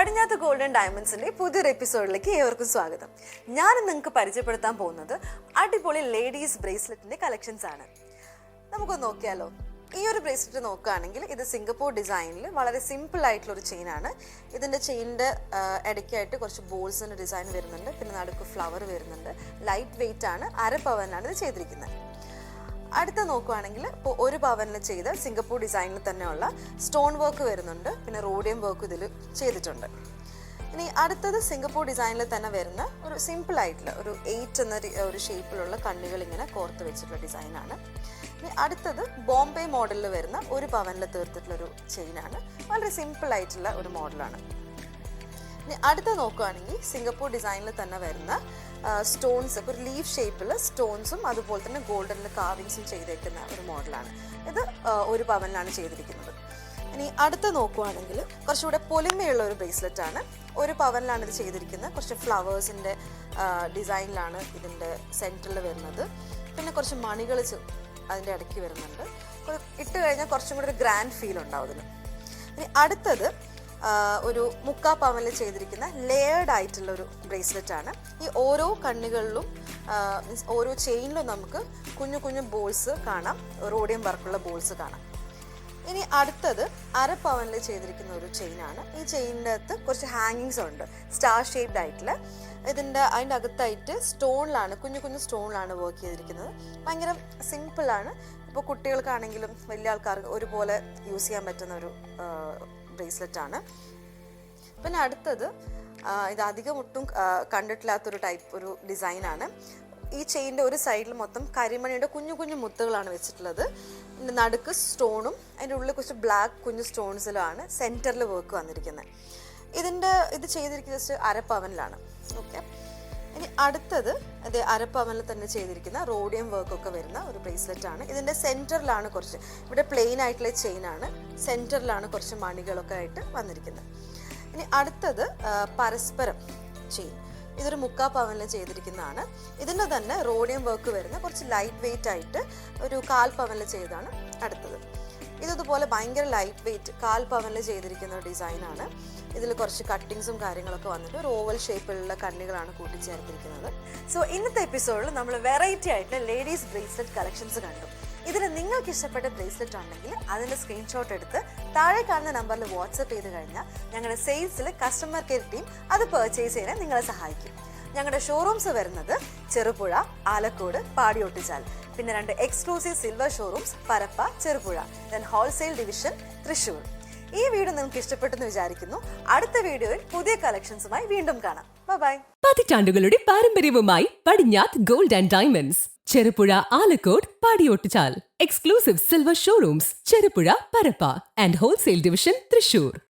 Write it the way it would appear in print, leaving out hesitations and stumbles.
പടിഞ്ഞാത്ത് golden ഡയമണ്ട്സിന്റെ പുതിയൊരു എപ്പിസോഡിലേക്ക് ഏവർക്കും സ്വാഗതം. ഞാൻ നിങ്ങൾക്ക് പരിചയപ്പെടുത്താൻ പോകുന്നത് അടിപൊളി ലേഡീസ് ബ്രേസ്ലെറ്റിന്റെ കളക്ഷൻസ് ആണ്. നമുക്കൊന്ന് നോക്കിയാലോ. ഈ ഒരു ബ്രേസ്ലെറ്റ് നോക്കുകയാണെങ്കിൽ ഇത് സിംഗപ്പൂർ ഡിസൈനിൽ വളരെ സിമ്പിൾ ആയിട്ടുള്ള ഒരു ചെയിൻ ആണ്. ഇതിന്റെ ചെയിനിന്റെ ഇടയ്ക്കായിട്ട് കുറച്ച് ബോൾസിന്റെ ഡിസൈൻ വരുന്നുണ്ട്, പിന്നെ നടുക്ക് ഫ്ലവർ വരുന്നുണ്ട്. ലൈറ്റ് വെയിറ്റ് ആണ്, 1/2 പവനാണ് ഇത് ചെയ്തിരിക്കുന്നത്. അടുത്ത നോക്കുകയാണെങ്കിൽ ഇപ്പോൾ 1 പവനിൽ ചെയ്ത സിംഗപ്പൂർ ഡിസൈനിൽ തന്നെയുള്ള സ്റ്റോൺ വർക്ക് വരുന്നുണ്ട്, പിന്നെ റോഡിയം വർക്ക് ഇതിൽ ചെയ്തിട്ടുണ്ട്. ഇനി അടുത്തത് സിംഗപ്പൂർ ഡിസൈനിൽ തന്നെ വരുന്ന ഒരു സിമ്പിൾ ആയിട്ടുള്ള ഒരു 8 എന്ന ഒരു ഷേപ്പിലുള്ള കണ്ണികൾ ഇങ്ങനെ കോർത്ത് വെച്ചിട്ടുള്ള ഡിസൈനാണ്. ഇനി അടുത്തത് ബോംബെ മോഡലിൽ വരുന്ന 1 പവനിൽ തീർത്തിട്ടുള്ളൊരു ചെയിനാണ്. വളരെ സിമ്പിൾ ആയിട്ടുള്ള ഒരു മോഡലാണ്. ഇനി അടുത്ത നോക്കുകയാണെങ്കിൽ സിംഗപ്പൂർ ഡിസൈനിൽ തന്നെ വരുന്ന സ്റ്റോൺസ്, ഒരു ലീഫ് ഷേപ്പിൽ സ്റ്റോൺസും അതുപോലെ തന്നെ ഗോൾഡനിൽ കാർവിങ്സും ചെയ്തേക്കുന്ന ഒരു മോഡലാണ്. ഇത് 1 പവനിലാണ് ചെയ്തിരിക്കുന്നത്. ഇനി അടുത്ത നോക്കുകയാണെങ്കിൽ കുറച്ചുകൂടെ പൊലിമയുള്ള ഒരു ബ്രേസ്ലെറ്റ് ആണ്. 1 പവനിലാണ് ഇത് ചെയ്തിരിക്കുന്നത്. കുറച്ച് ഫ്ലവേഴ്സിൻ്റെ ഡിസൈനിലാണ് ഇതിൻ്റെ സെൻറ്ററിൽ വരുന്നത്. പിന്നെ കുറച്ച് മണികൾ അതിൻ്റെ ഇടയ്ക്ക് വരുന്നുണ്ട്. ഇട്ട് കഴിഞ്ഞാൽ കുറച്ചും കൂടി ഒരു ഗ്രാൻഡ് ഫീൽ ഉണ്ടാവും ഇതിന്. ഇനി അടുത്തത് ഒരു 3/4 പവനിൽ ചെയ്തിരിക്കുന്ന ലെയേർഡ് ആയിട്ടുള്ള ഒരു ബ്രേസ്ലെറ്റ് ആണ്. ഈ ഓരോ കണ്ണികളിലും ഓരോ ചെയിനിലും നമുക്ക് കുഞ്ഞു കുഞ്ഞു ബോൾസ് കാണാം, റോഡിയം വർക്കുള്ള ബോൾസ് കാണാം. ഇനി അടുത്തത് 1/2 പവനിൽ ചെയ്തിരിക്കുന്ന ഒരു ചെയിനാണ്. ഈ ചെയിനിൻ്റെ അകത്ത് കുറച്ച് ഹാങ്ങിങ്സ് ഉണ്ട്, സ്റ്റാർ ഷേപ്ഡ് ആയിട്ടുള്ള. അതിൻ്റെ അകത്തായിട്ട് സ്റ്റോണിലാണ്, കുഞ്ഞു കുഞ്ഞു സ്റ്റോണിലാണ് വർക്ക് ചെയ്തിരിക്കുന്നത്. ഭയങ്കര സിമ്പിളാണ്. ഇപ്പോൾ കുട്ടികൾക്കാണെങ്കിലും വലിയ ആൾക്കാർക്ക് ഒരുപോലെ യൂസ് ചെയ്യാൻ പറ്റുന്ന ഒരു ബ്രേസ്ലെറ്റ് ആണ്. പിന്നെ അടുത്തത് ഇത് അധികം ഒട്ടും കണ്ടിട്ടില്ലാത്തൊരു ഒരു ഡിസൈനാണ്. ഈ ചെയിൻ്റെ ഒരു സൈഡിൽ മൊത്തം കരിമണിയുടെ കുഞ്ഞു കുഞ്ഞു മുത്തുകളാണ് വെച്ചിട്ടുള്ളത്. ഇതിൻ്റെ നടുക്ക് സ്റ്റോണും അതിൻ്റെ ഉള്ളിൽ കുറച്ച് ബ്ലാക്ക് കുഞ്ഞു സ്റ്റോൺസിലുമാണ് സെൻറ്ററിൽ വർക്ക് വന്നിരിക്കുന്നത്. ഇത് ചെയ്തിരിക്കുന്നത് ജസ്റ്റ് 1/2 പവനിലാണ്. ഓക്കെ. ഇനി അടുത്തത് അത് 1/2 പവനിൽ തന്നെ ചെയ്തിരിക്കുന്ന റോഡിയം വർക്കൊക്കെ വരുന്ന ഒരു ബ്രേസ്ലെറ്റ് ആണ്. ഇതിൻ്റെ സെൻറ്ററിലാണ് കുറച്ച്, ഇവിടെ പ്ലെയിൻ ആയിട്ടുള്ള ചെയിനാണ്, സെൻറ്ററിലാണ് കുറച്ച് മണികളൊക്കെ ആയിട്ട് വന്നിരിക്കുന്നത്. ഇനി അടുത്തത് പരസ്പരം ചെയിൻ. ഇതൊരു 3/4 പവനിൽ ചെയ്തിരിക്കുന്നതാണ്. ഇതിൻ്റെ തന്നെ റോഡിയം വർക്ക് വരുന്ന കുറച്ച് ലൈറ്റ് വെയിറ്റ് ആയിട്ട് ഒരു 1/4 പവനിൽ ചെയ്താണ് അടുത്തത്. ഇതുപോലെ ഭയങ്കര ലൈറ്റ് വെയിറ്റ് 1/4 പവനിൽ ചെയ്തിരിക്കുന്ന ഒരു ഡിസൈനാണ്. ഇതിൽ കുറച്ച് കട്ടിങ്സും കാര്യങ്ങളൊക്കെ വന്നിട്ട് ഒരു ഓവൽ ഷേപ്പിലുള്ള കണ്ണികളാണ് കൂട്ടിച്ചേർത്തിരിക്കുന്നത്. സോ ഇന്നത്തെ എപ്പിസോഡിൽ നമ്മൾ വെറൈറ്റി ആയിട്ടുള്ള ലേഡീസ് ബ്രേസ്ലെറ്റ് കളക്ഷൻസ് കണ്ടു. ഇതിൽ നിങ്ങൾക്ക് ഇഷ്ടപ്പെട്ട ബ്രേസ്ലെറ്റ് ഉണ്ടെങ്കിൽ അതിൻ്റെ സ്ക്രീൻഷോട്ട് എടുത്ത് താഴെ കാണുന്ന നമ്പറിൽ വാട്സപ്പ് ചെയ്ത് കഴിഞ്ഞാൽ ഞങ്ങളുടെ സെയിൽസിൽ കസ്റ്റമർ കെയർ ടീം അത് പർച്ചേസ് ചെയ്യാൻ നിങ്ങളെ സഹായിക്കും. ഞങ്ങളുടെ ഷോറൂംസ് വരുന്നത് ചെറുപുഴ, ആലക്കോട്, പാടിയൊട്ടിച്ചാൽ, പിന്നെ 2 exclusive silver showrooms Parappa, Cherupuzha, then wholesale division Thrissur. ഈ വീഡിയോ നിങ്ങൾക്ക് ഇഷ്ടപ്പെട്ടെന്ന് വിചാരിക്കുന്നു. അടുത്ത വീഡിയോയിൽ പുതിയ കളക്ഷൻസുമായി വീണ്ടും കാണാം. ബൈ. പതിറ്റാണ്ടുകളുടെ പാരമ്പര്യവുമായി Padinjath gold and diamonds, Cherupuzha, Alakode, Padiyottuchal. Exclusive silver showrooms Cherupuzha, Parappa and wholesale division Thrissur.